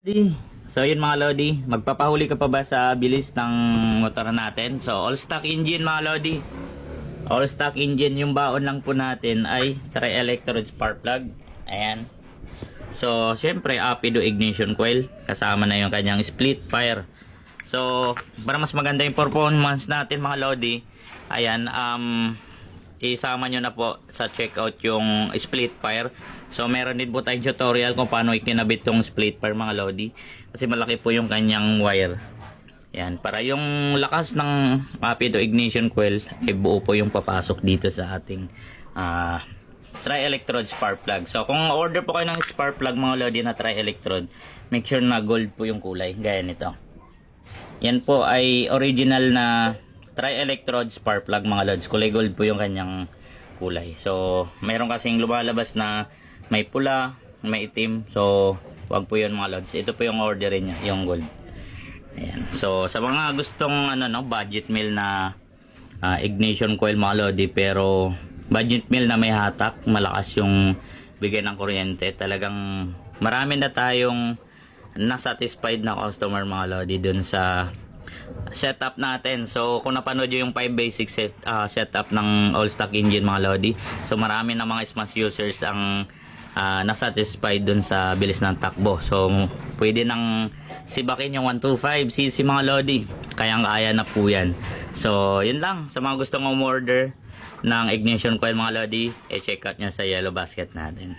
So yun mga Lodi, magpapahuli ka pa ba sa bilis ng motor natin? So all stock engine mga Lodi, all stock engine. Yung baon lang po natin ay tri-electrode spark plug. Ayan. So syempre Apido ignition coil, kasama na yung kanyang split fire. So para mas maganda yung performance natin mga Lodi, ayan, isama nyo na po sa checkout yung split fire. So meron din po tayong tutorial kung paano ikinabit yung split fire mga Lodi, kasi malaki po yung kanyang wire. Yan, para yung lakas ng Apido ignition coil ay buo po yung papasok dito sa ating tri-electrode spark plug. So kung order po kayo ng spark plug mga Lodi na tri-electrode, make sure na gold po yung kulay, gaya nito. Yan po ay original na tri-electrode spark plug mga Lods. Kulay gold po yung kanyang kulay. So mayroon kasing lumalabas na may pula, may itim. So wag po yun mga Lods. Ito po yung orderin niya, yung gold. Ayan. So sa mga gustong budget meal na ignition coil mga Lodi, pero budget meal na may hatak, malakas yung bigay ng kuryente, talagang marami na tayong na-satisfied na customer mga Lodi dun sa setup natin. So kung napanood nyo yung 5 basic setup ng all stock engine mga Lodi, so marami na mga smash users ang na-satisfied dun sa bilis ng takbo. So pwede nang sibakin yung 125cc mga Lodi, kayang-kaya na po yan. So yun lang, sa mga gustong umorder ng ignition coil mga Lodi, check out nyo sa yellow basket natin.